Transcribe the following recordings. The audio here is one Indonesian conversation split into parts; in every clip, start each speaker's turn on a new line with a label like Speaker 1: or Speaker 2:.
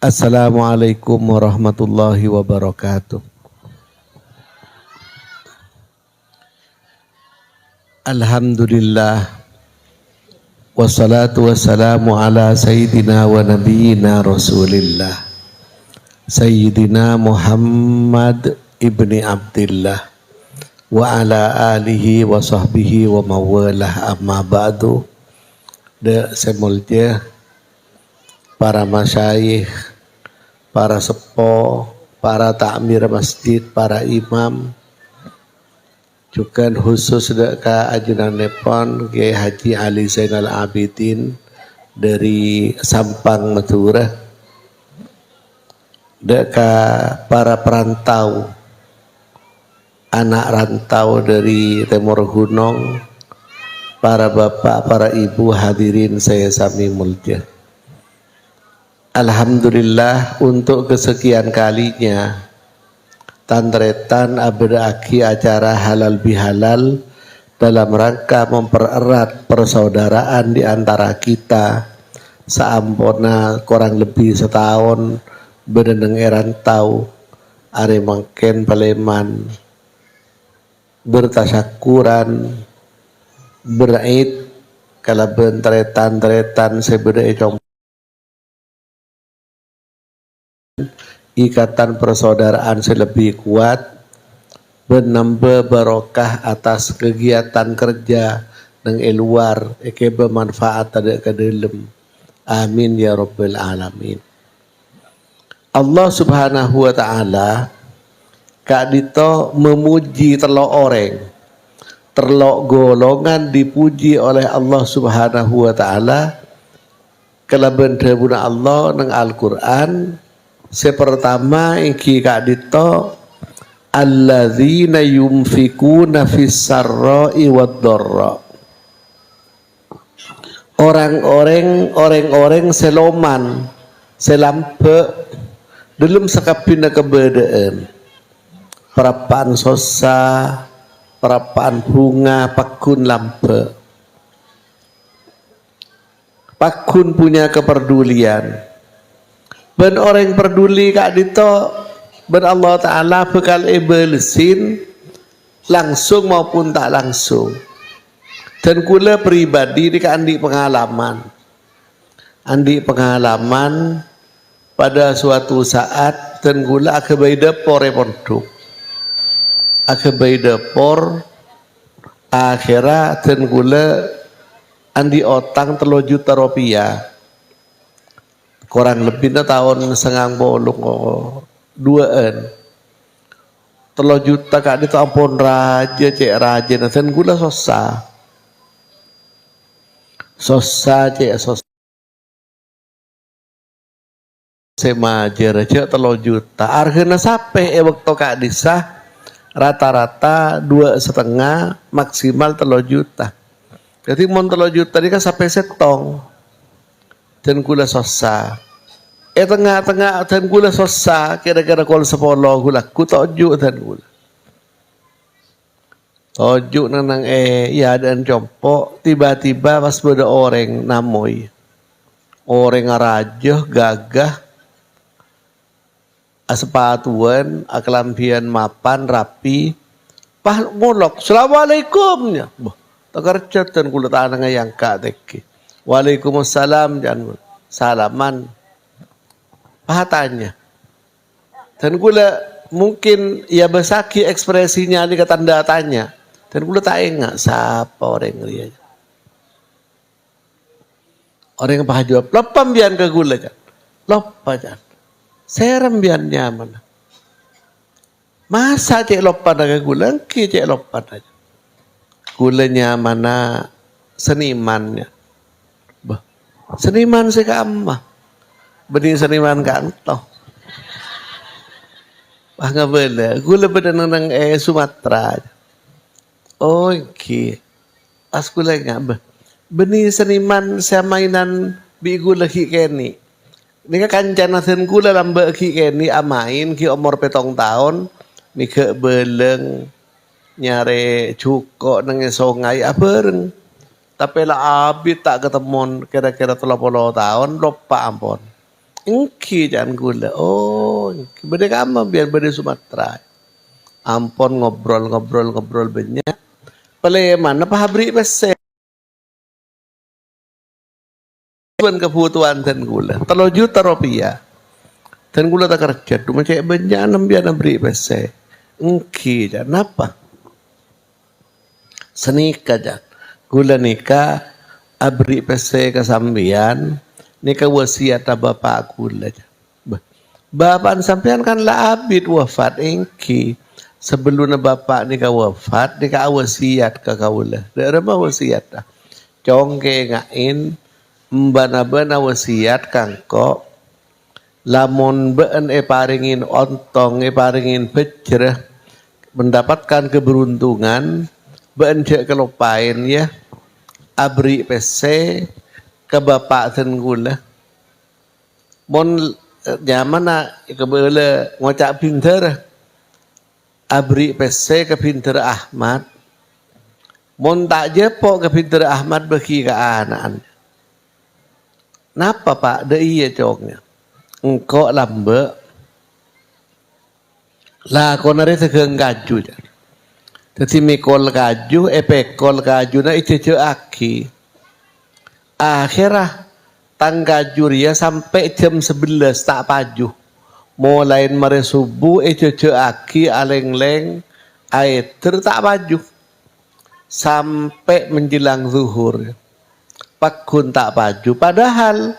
Speaker 1: Assalamualaikum warahmatullahi wabarakatuh. Alhamdulillah wassalatu wassalamu ala sayyidina wa nabiyyina rasulillah Sayyidina Muhammad ibni Abdillah wa ala alihi wa sahbihi wa mawalah amma ba'du. Semulja para masyayikh, para sepo, para takmir masjid, para imam, juga khusus ke ajunan Nepon Kiai Haji Ali Zainal Abidin dari Sampang Madura, ke para perantau, anak rantau dari Timur Gunung, para bapak, para ibu hadirin saya sami mulya. Alhamdulillah untuk kesekian kalinya Tantretan abadaki acara halal bihalal dalam rangka mempererat persaudaraan di antara kita saampona kurang lebih setahun bereneng erantau are mangken Paleman bertasyakuran berait kala bentretan sebeda ikatan persaudaraan selebih kuat menambah barokah atas kegiatan kerja nang luar eke bermanfaat ada ke dalam. Amin ya rabbal alamin. Allah subhanahu wa ta'ala kak dito memuji telok orang, terlok golongan dipuji oleh Allah subhanahu wa ta'ala kelaban debuna Allah nang Al-Quran. Sepertama iki kak dito alladzina yunfikuna fis sarra'i wad dharra. Orang-orang seloman selampe dalam sekapina kebedaan perapaan sosa, perapaan bunga, pakun lampe, pakun punya kepedulian. Ben orang peduli kak dito ben Allah Ta'ala bekal ebelesin langsung maupun tak langsung. Dan kula pribadi di andi pengalaman pada suatu saat dan kula akabai depor pondok akabai depor akhirat dan kula andi otang 3 juta rupiah kurang lebih tahun sengang bolong duaan 3 juta kak itu ampun raja cek raja dan gula sosa cek sosa semajer cek 3 juta harganya sampai waktu kak disah rata-rata 2,5 maksimal 3 juta. Jadi mau 3 juta ini kan sampai setong dan gula sosa. Tengah-tengah dan gula sosa kira-kira kol 10 gula ku tojuk dan gula. Tojuk nang ya dan compok tiba-tiba pas beda orang namoy. Orang raja gagah sepatuan kelampian mapan rapi pah mulok assalamualaikum ya. Takarcet dan gula tanah yang kak teki. Waalaikumsalam dan salaman pahatanya dan gula mungkin ya besaki ekspresinya ini ke tanda tanya dan gula tak ingat siapa orang dia orang yang paha jawab lopam bian ke gula kan lopa kan serem bian nyaman masa cek lopan ke gula ki cek lopan aja gulanya mana senimannya seniman sih kamah bening seniman kantoh nggak bela gula beda nang Sumatera oh ki pas gula nggak bening seniman saya mainan bi gula ki keni ini kan kancanasen gula lambak ki keni amain ki umur 7 tahun mika beleng nyare cuko nang songai abareng. Tapi lah abis tak ketemu kira-kira 30 tahun lupa ampun. Engki jangan gula. Oh, beda kamu biar beda Sumatera. Ampon ngobrol banyak. Pale mana pahabri pesen kebutuhan dan gula. 3 juta rupiah. Dan gula tak kerja. Cuma cek banyak biar beri pesen. Engki jangan apa? Senika jangan. Gula nikah abri pesen kesambian. Nikah wasiat bapak gula jangan. Bapak sampean kan lah abid wafat engki. Sebelum bapak ni wafat, ni wasiat ke kaula. Daerah mah wasiat dah. Congke ngain mbana-bana wasiat kangko lamun beun paringin ontong paringin pecreh mendapatkan keberuntungan beun cek kelopain ya abri pese ke bapak tenggula mon zaman kebele ngocak pinter abri pese ke pinter Ahmad mon tak jepok ke pinter Ahmad bagi ke anak. Napa pak? De iya congnya. Engkau lambe lah konare tegeng kaju. Jadi mikol kaju, pekol kaju na icece aki. Akhirah tang kaju ria sampai jam 11 tak paju. Mulai mare subuh icece aki aleng-leng air tak paju. Sampai menjelang zuhur. Pakun tak paju. Padahal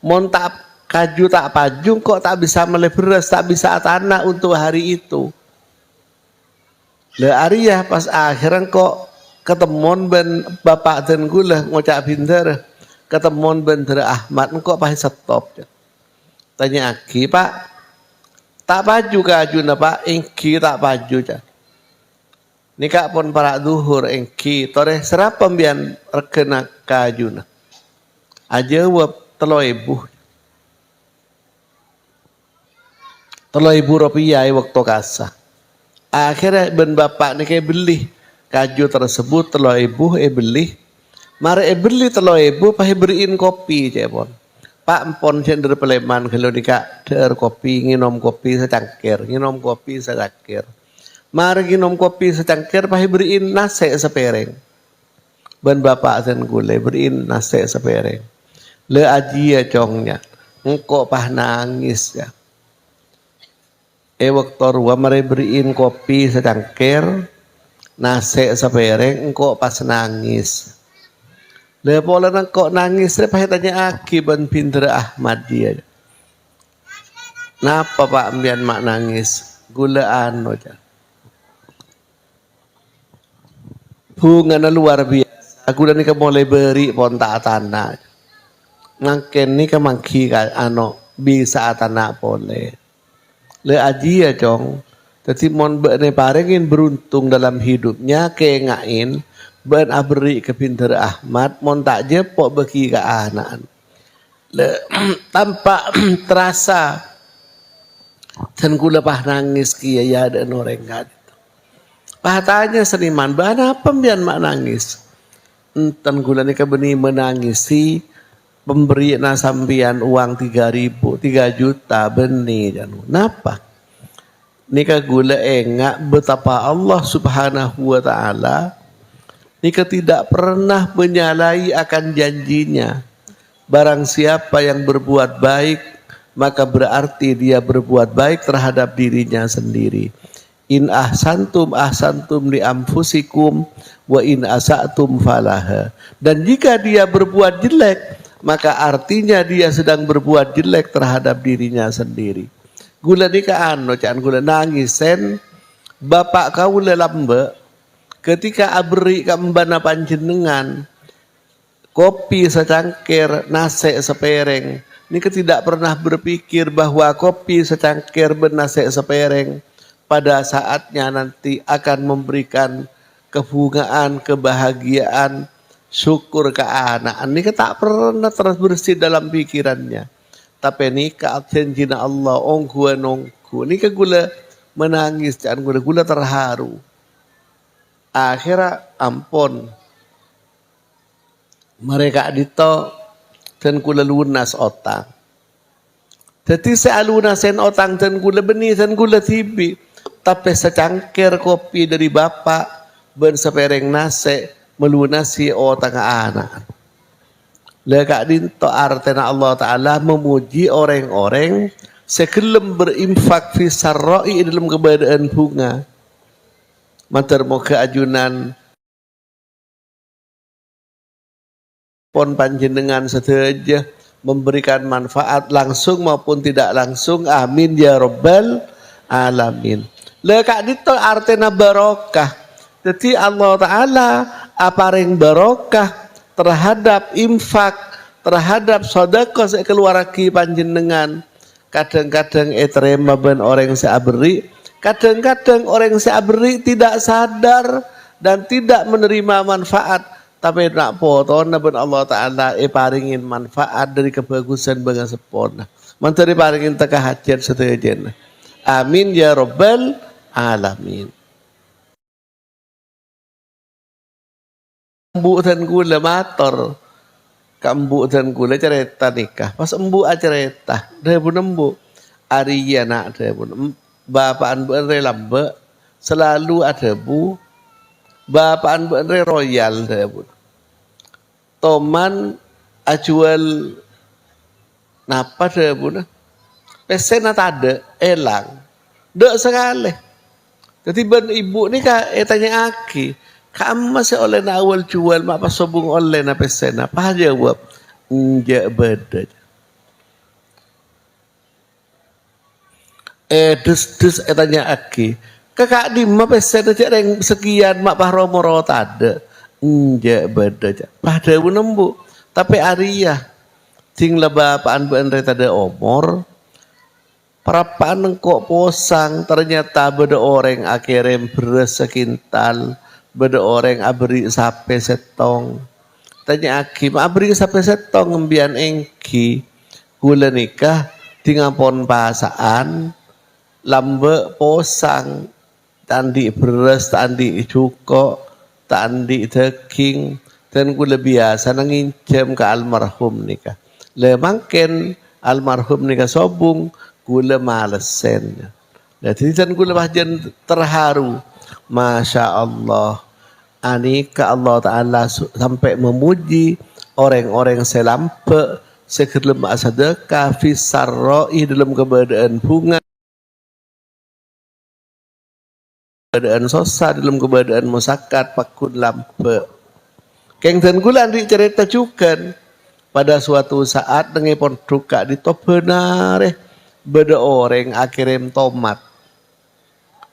Speaker 1: mon tak kaju tak paju kok tak bisa melih beras, tak bisa tanah untuk hari itu. Le Arya pas akhiran kok ketemuan ben bapak dan gula ngocak pinter. Ketemuan ben Ahmad kok pas stop. Tanya Aki, Pak, tak paju kaju na Pak, engki tak paju ja. Nikah pun para duhur engki tore serap pembian rekena kajuna. Aja wap 3.000. 3.000 rupiah waktu kasa. Akhirnya ben bapak ni kayak beli kaju tersebut 3.000 beli. Mari beli 3.000 pahe beriin kopi cepon. Pak empon cender peleman kalau nikah der kopi nginom kopi secangkir, nginom kopi secangkir. Mari nginom kopi secangkir pahe beriin nasi sepereng. Ben bapak dan gule beriin nasi sepereng. Le aji ya congnya. Engkau pah nangis ya. Waktu ruang mari beriin kopi secangkir, nasi sepereng, engkau pas nangis. Le pola engkau nangis, le pahe tanya Aki ben pinter Ahmad dia. Napa Pak ambian mak nangis? Gulaan aja. Bunga luar biasa. Aku dan nika mulai beri pon tak tanah. Ngangken ni kemangki bisa tanah boleh. Le aji ya cong. Jadi mon bene parengin beruntung dalam hidupnya kengain ben abri ke pinter Ahmad mon tak jepok bagi ke anak. Le tanpa terasa dan ku lepah nangis kia ya ada norengan. Patanya seniman bana pembian mak nangis. Enten gula nika beni menangisi pemberi nasambian uang 3.000, 3 juta beni janu. Napa? Nika gula engak betapa Allah Subhanahu wa taala nika tidak pernah menyalahi akan janjinya. Barang siapa yang berbuat baik maka berarti dia berbuat baik terhadap dirinya sendiri. In ahsantum li anfusikum wa in asatum falaha. Dan jika dia berbuat jelek maka artinya dia sedang berbuat jelek terhadap dirinya sendiri. Gula nika can gula nangisen bapak kau lambe ketika abri kambana panjenengan kopi secangkir nasi sepereng nika tidak pernah berpikir bahwa kopi secangkir ben nasi sepereng pada saatnya nanti akan memberikan kebungaan, kebahagiaan, syukur ke anak. Ini tak pernah terus bersih dalam pikirannya. Tapi ini janjina Allah, ongku nongku. Ini gula menangis, jangan gula terharu. Akhirnya ampun. Mereka dito dan gula lunas otak. Jadi sealuna sen otang sen gula beni sen gula tibi. Tapi secangkir kopi dari bapak ben sepereng nasi melunasi otang anak. Lekak dinto artena Allah Ta'ala memuji orang-orang sekelem berinfak fi sarra'i dalam keberadaan bunga. Mater moga ajunan pon panjenengan sedaja memberikan manfaat langsung maupun tidak langsung. Amin ya rabbal alamin. Lekak dito artena barokah. Jadi Allah Ta'ala aparing barokah terhadap infak, terhadap sedekah sekeluarga panjenengan. Kadang-kadang terima ben orang seaberi, kadang-kadang orang seaberi tidak sadar dan tidak menerima manfaat. Tapi nak potong ben Allah Ta'ala paringin manfaat dari kebagusan bangga sepona. Menteri paringin teka hajat setuju. Amin ya rabbal alamin. Embu dan gula mator, kambu dan gula cerita nikah. Pas embu cerita, dia pun embu. Ariya nak dia pun. Bapaan bere lambe selalu ada bu. Bapaan bere royal dia pun. Toman ajual napa dia pun. Pesena tade elang. Dek sekali. Jadi ben ibu ni kah tanya aki. Kamu masih oleh na awal jual mak pasobung oleh na pesena. Apa jawab? Enggak beda. Dus tanya aki. Kakak di mak pesena cak reng sekian mak pahromoro tade. Enggak beda. Pada menembu. Tapi Arya ting leba paan beandre tade omor. Perapaan kok posang ternyata beda orang akhirnya beres sekintal. Beda orang abri sape setong. Tanya aki, ma abri sape setong ngembian engki. Gula nikah tingapon pasaan. Lambe posang. Tandi beres, tandi cuko, tandi daging. Dan gula biasa nangincem ke almarhum nikah. Le mangken almarhum nikah sobung. Gula malesen. Jadi dan gula bahjan terharu. Masya Allah. Anika Allah Ta'ala sampai memuji orang-orang selampe sekelem sedekah fi sarra'i dalam keberadaan bunga, keberadaan sosa dalam keberadaan musakat pakun lampe. Keng dan gula di cerita juga pada suatu saat dengan duka di top benar beda orang akhirnya tomat.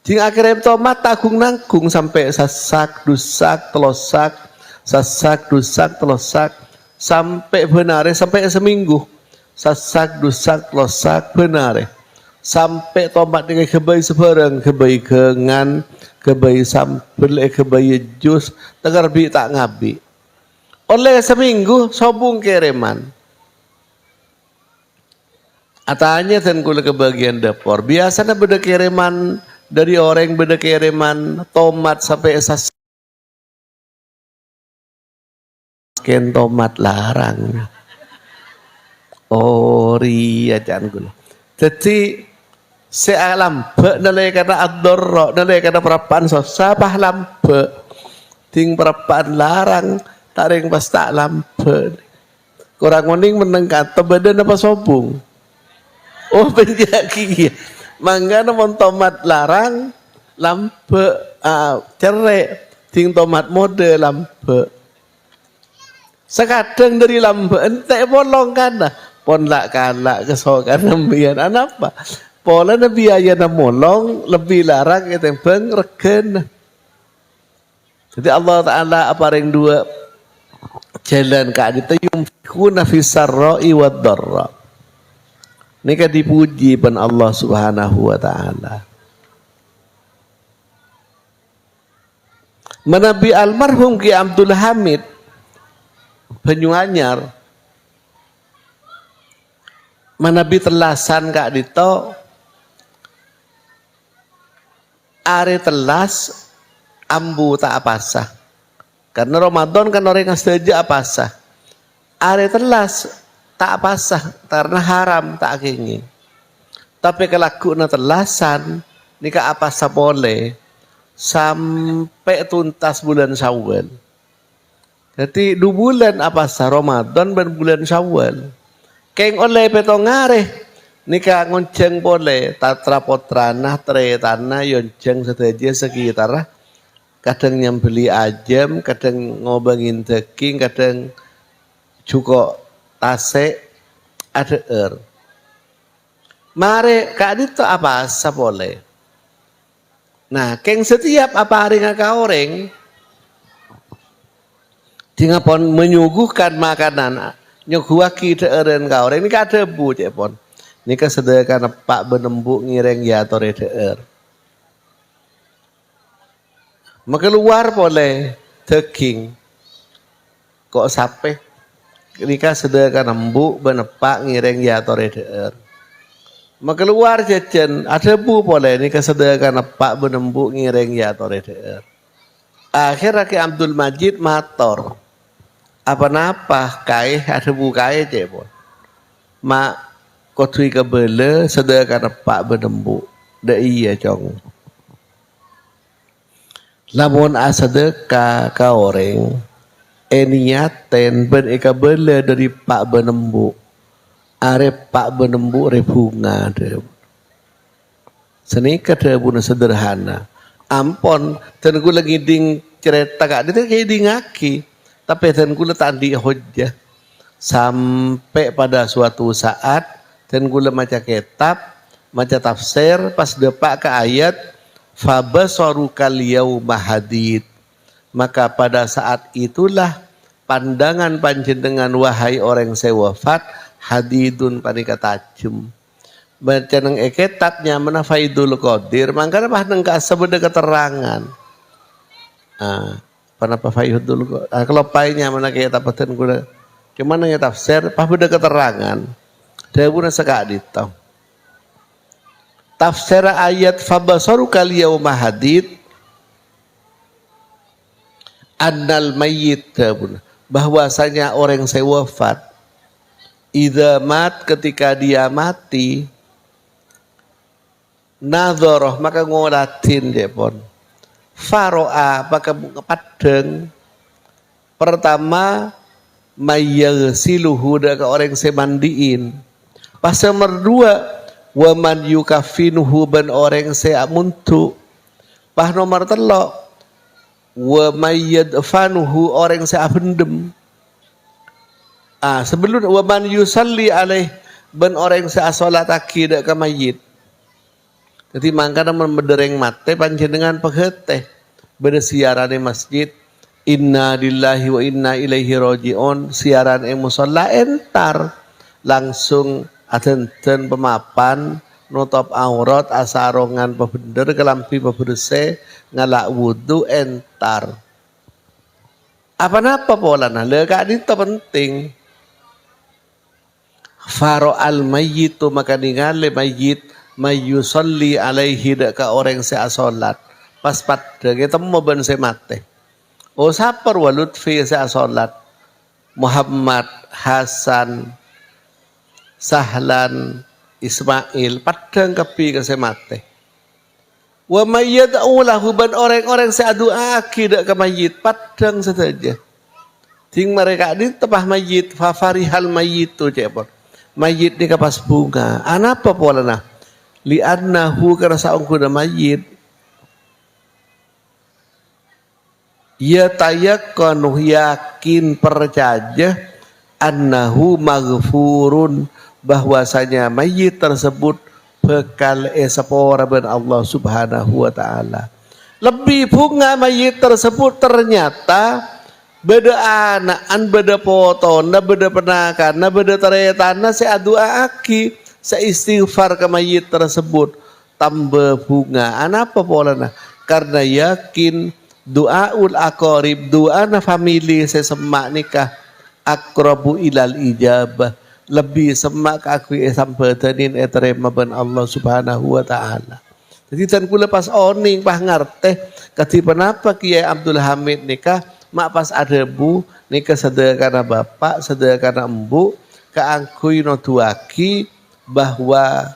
Speaker 1: Jing akhirnya tomat takung nangkung sampai sasak, dusak, telosak, sasak, dusak, telosak, sampai benar sampai seminggu. Sasak, dusak, telosak, benar sampai tomat dengan kebayi sebarang, kebayi kengan, kebayi sambel, kebayi jus, tegar bi tak ngabi. Oleh seminggu sobung kereman. Atanya dan kula kebagian dapur. Biasanya beda kiriman dari orang beda kiriman tomat sampai esas ken tomat larang. Ori ajan gula. Jadi sealambe nalai kata ad-darra nalai kata perapaan sosapah lambe ting perapaan larang taring pas tak lambe. Kurang mending menengkat tebadan apa sobung. Oh penjaki. Mangga namun tomat larang lampe cerai ting tomat mode lampe sekadang dari lampe ente bolong kan pon lak kalak kesokan nembian apa pola biaya na molong lebih larang itu bang regen. Jadi Allah Ta'ala apa ring dua jalan kak ditayum kuna fi sarra'i wad darra. Nika dipuji pan Allah Subhanahu wa Ta'ala. Menabi almarhum Ki Abdul Hamid Banyuanyar menabi telasan kak dito are telas ambu tak apasah. Karena Ramadan kan orang yang setuju apasah. Are telas tak pasah karena haram tak kenging. Tapi kelaku na telasan nika apa sapole sampai tuntas bulan Syawal. Jadi 2 bulan apa sa Ramadan dan bulan Syawal. Keng oleh petongare nika ngonceng pole tatra potrana tre tanah yonceng sedaja sekitar kadang nyambeli ajam, kadang ngobangin daging, kadang juga tasek ada mare kak itu apa sapole. Nah, keng setiap apa hari ngakaoreng tinggal pon menyuguhkan makanan nyuguhaki deeren kaoreng ini kada bu cek pon. Ini kesediakan pak benembuk ngireng ya tore deer. Mengeluar boleh daging kok sape. Ini kesediakan embuk benepak ngireng ya tore deer. Mengeluar jajan ada bu boleh ini kesediakan pak benembuk ngireng ya tore deer. Akhirnya ke Abdul Majid mator. Apa napa kai ada bu kai cepon. Mak kotui kebele sedekah pak benembuk. Da iya cong. Lamun asadeka ka orang eniaten ben eka bele dari pak benembuk. Are pak benembuk re bunga de. Senika de buna sederhana. Ampon dan gue lagi ding cerita kak dia kayak dingaki. Tapi dan gue tadi hujjah sampai pada suatu saat dan gue maca kitab, maca tafsir pas depak ke ayat fabasaru kal yauma hadid. Maka pada saat itulah pandangan panjenengan wahai orang saya wafat hadidun panika tajam. Baca nang eketatnya mana faidul qadir mangkana pah nang sebeda keterangan. Panapa faidul qadir. Kalau painya mana kayak tapatan guna. Cuma nang tafsir pah beda keterangan. Dawuna sakadit tau. Tafsir ayat fabasaru kal yauma hadid annal mayyit bahwasanya orang saya wafat idza mat ketika dia mati nadhoroh maka ngolatin depon faro'a maka padeng pertama mayyasiluhu ke orang saya mandiin pas nomor 2 wa man yukafinuhu ban orang saya muntu pas nomor 3 wa mayyadfanuhu orang saya pendem. Sebelum wa man yusalli alaih ban orang saya salat akidah ke mayit. Jadi mangkana memedereng mate panjenengan pegeteh beda siaran di masjid inna lillahi wa inna ilaihi rajiun siaran yang musalla entar langsung adenten pemapan nutup aurat asarongan pebender kelampi pebersih ngalak wudu entar apa-apa polana lega itu penting faro al mayyitu maka ningali mayyit mayyusalli alaihi ka orang saya salat pas pada kita mau ben saya mate sapar walutfi saya salat Muhammad Hasan Sahlan Ismail padang kepi ke saya mate wa mayyad'u lahu ban orang-orang saya doa akidah ke mayyit padang saja ting mereka di tepah mayyit fa farihal mayyitu cepot mayyit ni kapas bunga anapa polana li'annahu karena saung kuda mayyit ya tayakkanu yakin percaya annahu maghfurun bahwasanya mayit tersebut bekal sepora ben Allah Subhanahu wa taala. Lebih bunga mayit tersebut ternyata beda anak, beda foto, beda penakan, beda teretana saya doa aki, saya istighfar ke mayit tersebut tambah bunga. Anapa polana? Karena yakin doaul aqarib, doa na family saya semak nikah akrabu ilal ijabah lebih semak aku sampadanin eterema ben Allah Subhanahu wa taala. Jadi tan kula pas oning pah ngarteh kati penapa Kiai Abdul Hamid nikah mak pas ada bu nikah sedekana bapak sedekana embu kaangkui no tuaki bahwa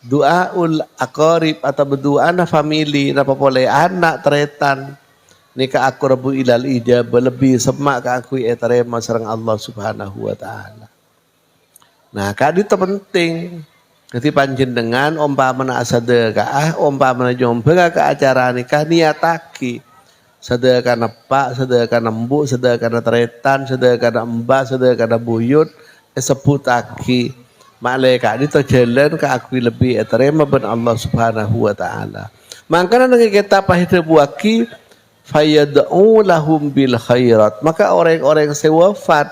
Speaker 1: Duaul aqarib atau berdoa na family na popole anak teretan ni ka aqrabu ilal ijab lebih semak ka aku etarema sareng Allah Subhanahu wa taala. Nah, kadi itu penting. Jadi panjenengan umpamana sedekah, umpamana jombang ke acara nikah niataki. Sedekah pak, sedekah embuk, sedekah teretan, sedekah mbak, sedekah buyut, sebutaki. Malaikat itu jalan ke aku lebih terima ben Allah Subhanahu wa taala. Makanya dengan kita pahit buaki fayad'u lahum bil khairat. Maka orang-orang yang wafat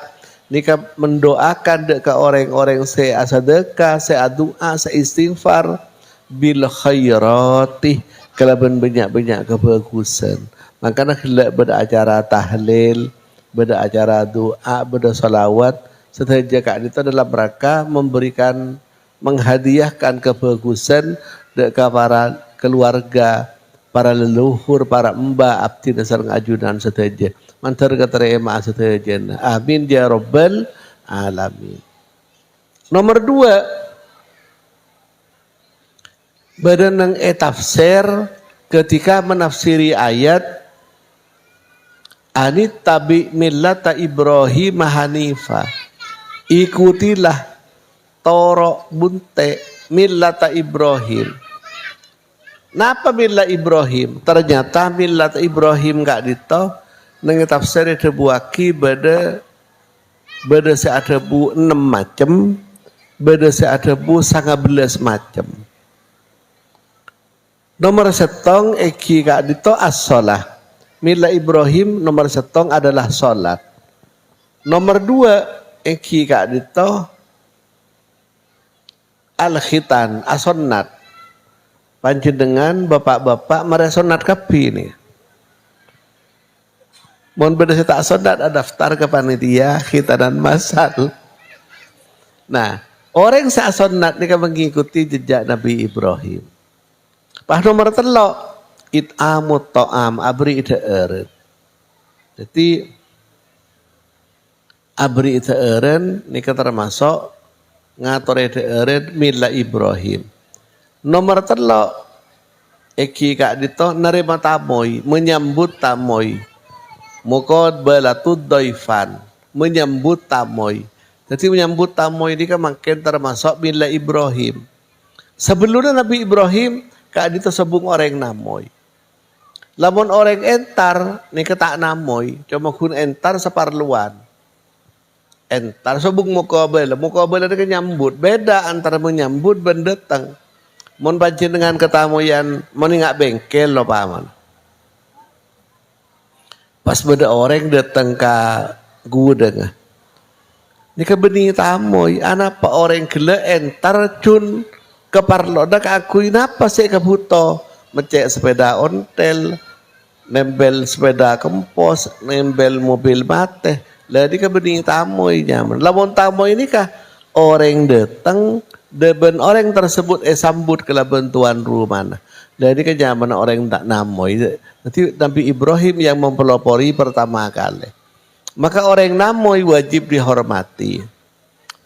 Speaker 1: nika mendoakan ke orang-orang se sedekah, se doa, se istighfar bil khairati kalaban banyak-banyak kebagusan. Makanya kita beracara tahlil, beracara doa, bersalawat setaja kak itu dalam rangka memberikan menghadiahkan kebagusan dekat para keluarga, para leluhur, para mbak, abdi sareng ajudan setaja. Mantar keterima setaja. Amin ya rabbal alamin. Nomor 2, badan yang tafsir ketika menafsiri ayat anit tabi millata Ibrahim Hanifah. Ikutilah torok bunte millata Ibrahim. Napa millat Ibrahim? Ternyata millat Ibrahim gak dito nang tafsir debuaki beda seada bu 6 macam, beda seada bu 19 macam. Nomor 1 eki gak dito as-shalah. Millat Ibrahim nomor 1 adalah salat. Nomor 2 eki kak dito al-khitan asonnat. Panjenengan bapak-bapak meresonat kapi ini. Mohon beda tak sonat ada daftar ke panitia khitanan masal. Nah, orang sa sonat ini kan mengikuti jejak Nabi Ibrahim. Pas nomor 3 it'amut ta'am abri ida'aran. Jadi abri ida'aran ini termasuk ngatur ida'aran mila Ibrahim. Nomor 3 eki kak dito nerima tamoy, menyambut tamoy. Mukod balatud doifan, menyambut tamoy. Jadi menyambut tamoy ini kan makin termasuk mila Ibrahim. Sebelumnya Nabi Ibrahim kak dito sebung orang namoy. Lamun orang entar ni ketak namoy, cuma kun entar separluan. Entar sebung mukobel itu kan nyambut. Beda antara menyambut dan datang. Mun panjenengan ketamuyan meningak bengkel lo paman. Pas beda orang datang ke gudang. Ni ke benih tamoy, anak pa orang gele entar cun keparlo dak aku napa sih kebuto mecek sepeda ontel, nempel sepeda kempos, nempel mobil mate. Lah di ke benih tamoy nyaman. Lamun tamoy ini kah orang datang deben orang tersebut sambut ke tuan rumah. Jadi kan zaman orang tak namoy. Nanti Nabi Ibrahim yang mempelopori pertama kali. Maka orang namoy wajib dihormati.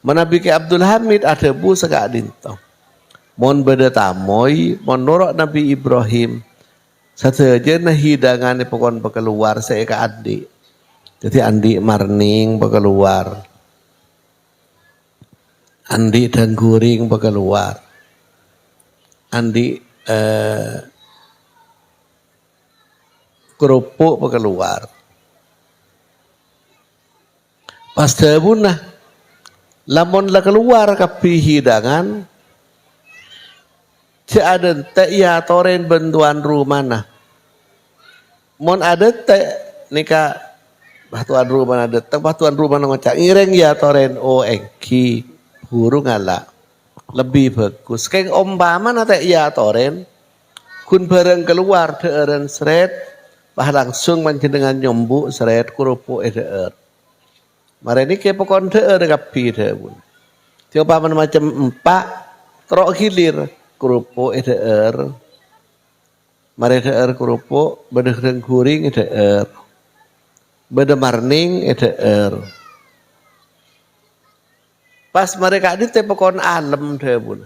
Speaker 1: Menabi ke Abdul Hamid ada bu sekak dinto. Mon beda tamoy, menurut Nabi Ibrahim. Saja nah hidangan pokon pekeluar saya ke adik. Jadi andi marning pekeluar. Andi dan guring keluar. Andi kerupuk keluar. Pas dabunah lamun la keluar kapi hidangan ada teh ya toren bantuan rumah nah. Mon ada teh nika batuan rumah ada teh batuan rumah ngocak ireng ya toren o engki huru ngala lebih bagus. Kayak umpama nate ya toren kun bareng keluar deeren seret bah langsung panjenengan nyombu seret kerupuk deer. Mare ini kayak pokon deer kapi deun. Coba macam empak trok hilir kerupuk deer. Mare deer kerupuk beda guring deer. Beda marning deer. Pas mereka di tepokon alam deh pun.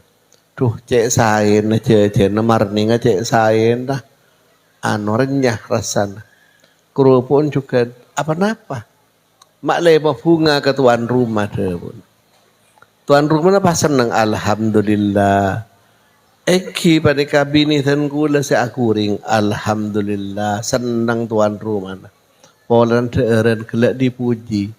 Speaker 1: Duh cek sain aja nemar nih cek sain dah anu renyah rasanya. Kerupuk juga apa-apa. Mak leba bunga ke tuan rumah deh pun. Tuan rumah apa seneng alhamdulillah. Eki pada kabini dan gula se akuring alhamdulillah senang tuan rumah. Polan teeren kelak dipuji.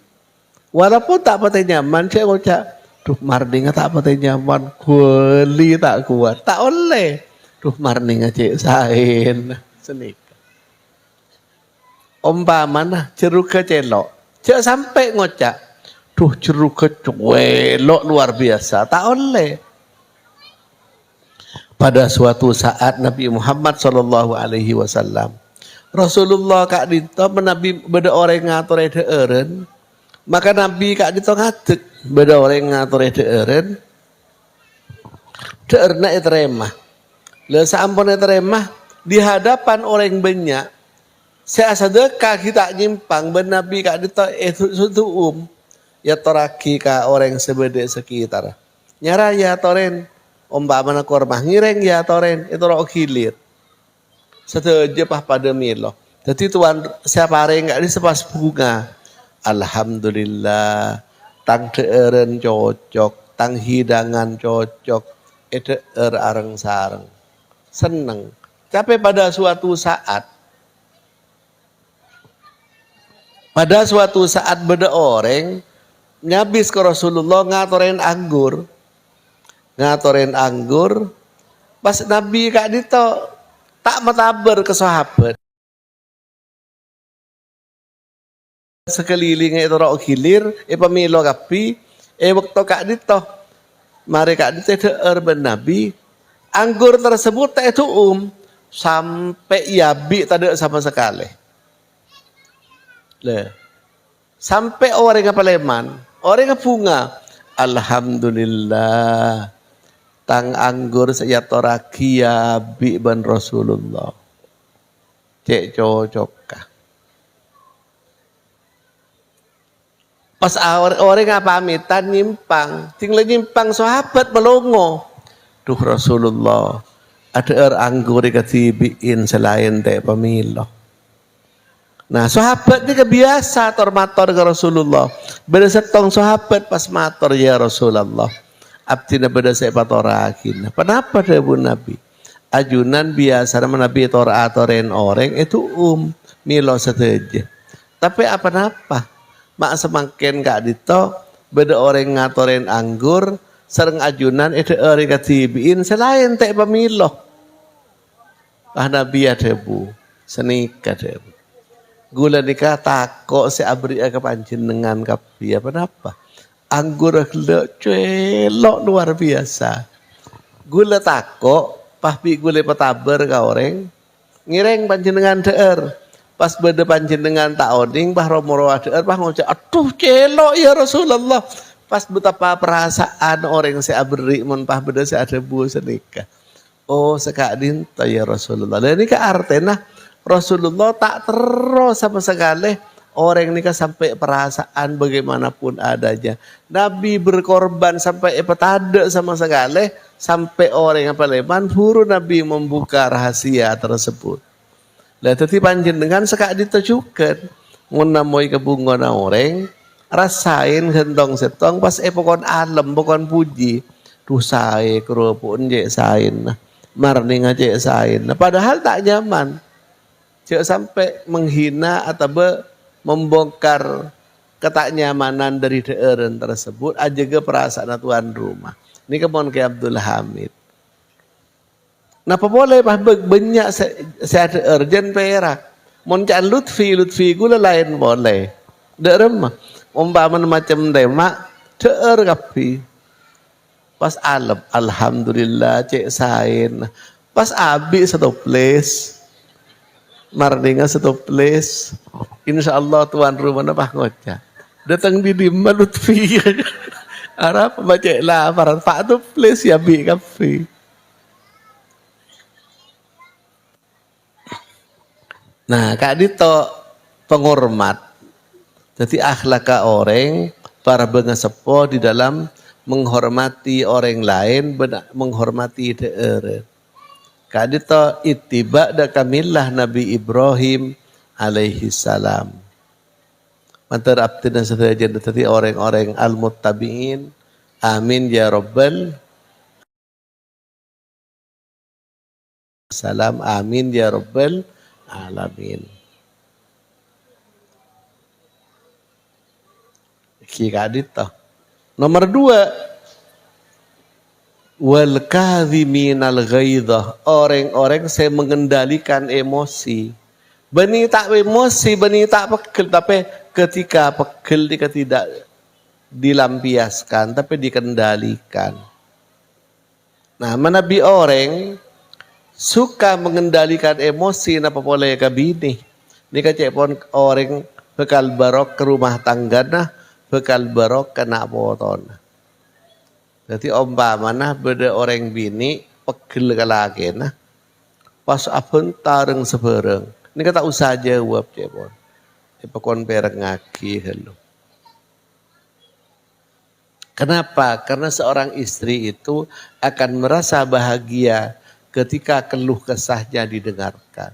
Speaker 1: Walaupun tak patah nyaman saya ngocak, duh marninga tak patah nyaman, kuali tak kuat, tak oleh. Duh marninga cek sain senik. Umpamana jeruk kecelok, cek sampai ngocak, duh jeruk kecelok luar biasa, tak oleh. Pada suatu saat Nabi Muhammad SAW, Rasulullah kak dito menabi beda orang ngatur eren, maka Nabi kak dito ngatek beda orang ngatur eren, deerna etremah, le sampun etremah di hadapan orang banyak, saya sedekah kita nyimpang ben Nabi kak dito itu ya toraki ka orang sebede sekitar, nyara ya toren. Umpamana kormah ngireng ya toren itu rok hilir. Setuju pah pada milo. Jadi tuan siapa enggak di sepas bunga. Alhamdulillah. Tang deeren cocok, tang hidangan cocok. Deer areng sareng. Seneng. Tapi pada suatu saat beda orang nyabis ke Rasulullah ngatoren anggur. Pas Nabi kak dito tak matabar ke sahabat sekelilingnya itu rok hilir pamilo kapi waktu kak dito mari kak dito deer Nabi anggur tersebut tak itu sampai yabi tak ada sama sekali sampai orang yang paleman orang yang bunga alhamdulillah tang anggur saya toraki ya bi ban Rasulullah cek cocok kah pas orang pamitan nyimpang tinggal nyimpang sahabat melongo duh Rasulullah ada anggur ketibiin selain teh pemilo. Nah sahabat ini kebiasa tormator ke Rasulullah beda setong sahabat pas mator ya Rasulullah abdina beda saya patorakin. Kenapa debu Nabi? Ajunan biasa nama Nabi atoren orang itu milo seteje. Tapi apa-apa? Mak semakin gak dito beda orang ngatoren anggur sereng ajunan itu orang katibiin selain teh pemilo. Ah Nabi ya debu senika debu. Gula nikah takok si abri ke panjenengan kapi apa-apa? Anggur celok luar biasa. Gula tako, pahpi gula petaber ka orang, ngireng panjenengan deer. Pas beda panjenengan tak oding, pah romoro deer, pah ngocak, aduh celok ya Rasulullah. Pas betapa perasaan orang si abri mun pah beda si ada bu senika. Oh sekadin ya Rasulullah. Dan ini ke artena Rasulullah tak terus sama sekali. Orang ini kan sampai perasaan bagaimanapun adanya. Nabi berkorban sampai petada sama sekali. Sampai orang yang paleman huru Nabi membuka rahasia tersebut. Lah tadi panjenengan sekak ditujukan. Ngunamoi kebungan orang. Rasain gentong setong pas pokon alam pokon puji. Duh sae kerupuk njek sain. Marning aja sain. Padahal tak nyaman. Jangan sampai menghina atau membongkar ketaknyamanan dari daerah tersebut aja ke perasaan tuan rumah. Ini kemon ke Abdul Hamid. Napa boleh banyak saya ada urgent perak. Mon can Lutfi gula lain boleh. Daerah mah umpama macam demak daerah kapi. Pas alam alhamdulillah cek sain. Pas abi satu place. Mardinga satu place, insya Allah tuan rumah apa ngocak. Datang di Dimma Lutfi, Arab baca lah, para Pak tu place ya bi kafe. Nah, kak dito penghormat. Jadi akhlak orang para bengasepo di dalam menghormati orang lain, menghormati daerah. Kadito ittiba da kamillah Nabi Ibrahim alaihi salam. Mantar abdina sedajan tadi orang-orang al-muttabi'in. Amin ya rabbal salam. Amin ya rabbal alamin. Kadito. Nomor 2, wal kadhiminal ghaidhah, orang-orang saya mengendalikan emosi. Bani tak emosi, bani tak pegel, tapi ketika pegel dia tidak dilampiaskan, tapi dikendalikan. Nah, menabi orang suka mengendalikan emosi, napa boleh ke bini. Ini kacek pun orang bekal barok ke rumah tangga nah, bekal barok kena poton. Jadi umpamana beda orang bini pegel ke lagi nah. Pas apun tareng sebereng. Ini kata usah jawab cepon. Ipakon pereng ngaki helu. Kenapa? Karena seorang istri itu akan merasa bahagia ketika keluh kesahnya didengarkan.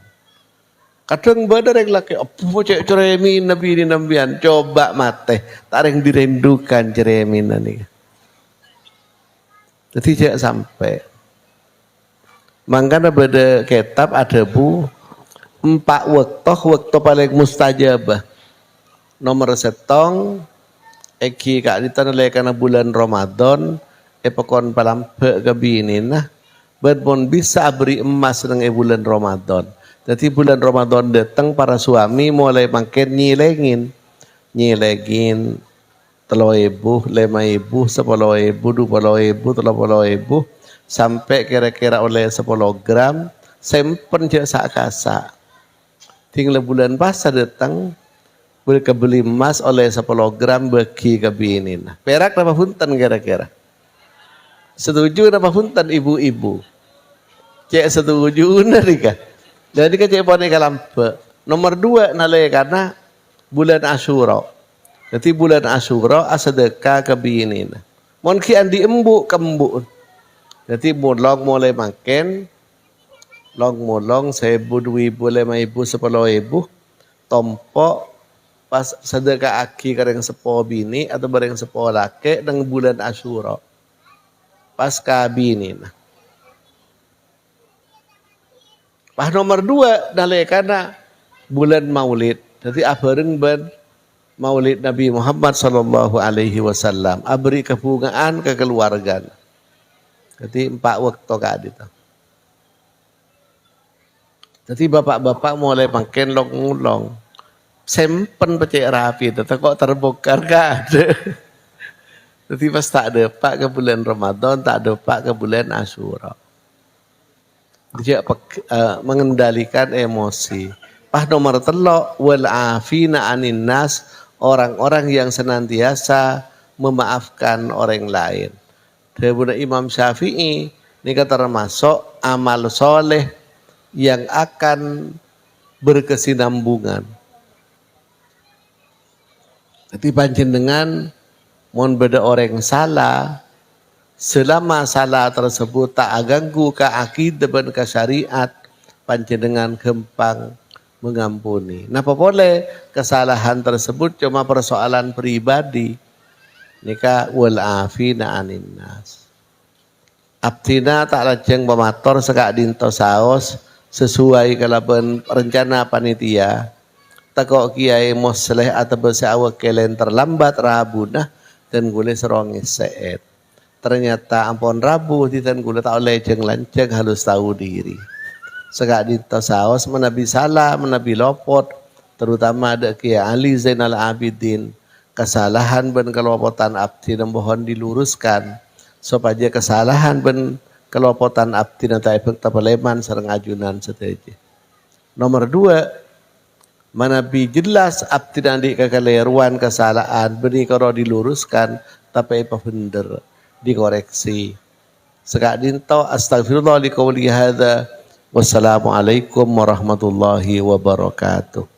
Speaker 1: Kadang badar yang laki, apa cek ceremin nabi ini nambian, coba mate, tak yang dirindukan ceremin ini. Jadi cek sampai. Mangkana beda kitab ada 4 waktu paling mustajabah. Nomor 1, eki kak ditanilai karena bulan Ramadan, epokon palampe kabini nah, berpon bisa beri emas dengan bulan Ramadan. Jadi bulan Ramadan datang para suami mulai makin nyilengin 3.000, 5.000, 10.000, 20.000, 30.000 sampai kira-kira oleh 10 gram sempen jasa kasa. Tinggal bulan puasa datang boleh kebeli emas oleh 10 gram bagi kebinin. Perak apa punten kira-kira? Setuju apa punten ibu-ibu? Cek setuju narika. Jadi kecek poni kalampe. Nomor 2 nalai karena bulan Asyura. Jadi bulan Asyura asedekah kebinin. Mon kian diembuk kembuk. Jadi mulong mulai makin long 1.000, 2.000, 5.000, 10.000 tompok pas sedekah aki kareng sepo bini atau bareng sepo laki dengan bulan Asyura. Pas kabinin. Pas nomor 2 nalai karena bulan Maulid. Jadi abareng ben Maulid Nabi Muhammad sallallahu alaihi wasallam, abri kebungaan ke keluarga. Jadi 4 waktu kadito. Jadi bapak-bapak mulai makin long-long. Sempen pecek rapi, tetap kok terbongkar gak ada. Jadi pas tak ada pak ke bulan Ramadan, tak ada pak ke bulan Asyura. Dia mengendalikan emosi. Pas nomor 3, wal afina anin nas, orang-orang yang senantiasa memaafkan orang lain. Dari Imam Syafi'i ini kata termasuk amal soleh yang akan berkesinambungan. Jadi panjenengan mon beda orang salah, selama salah tersebut tak ganggu ke akidah dan ke syariat, panjenengan gampang mengampuni. Napa boleh kesalahan tersebut cuma persoalan pribadi. Nika wal afina anin nas. Abdina tak lajeng pemator sekak dinto saos sesuai kalaban rencana panitia. Takok kiai mosleh atau bersawa kelen terlambat rabunah dan gule serongi seet. Ternyata ampun rabu dan gule tak oleh jeng lanceng halus tahu diri. Sekak dinto saos menabi salah, menabi lopot, terutama ada kiai Ali Zainal Abidin. Kesalahan ben kelopotan abdi dan mohon diluruskan supaya kesalahan ben kelopotan abdi dan taibek tapaleman serang ajunan seteje. Nomor 2, manabi jelas abdi dan di kekeliruan kesalahan beni kalau diluruskan tapi apa bener dikoreksi. Sekak dinto astagfirullah li qouli hadza wassalamualaikum warahmatullahi wabarakatuh.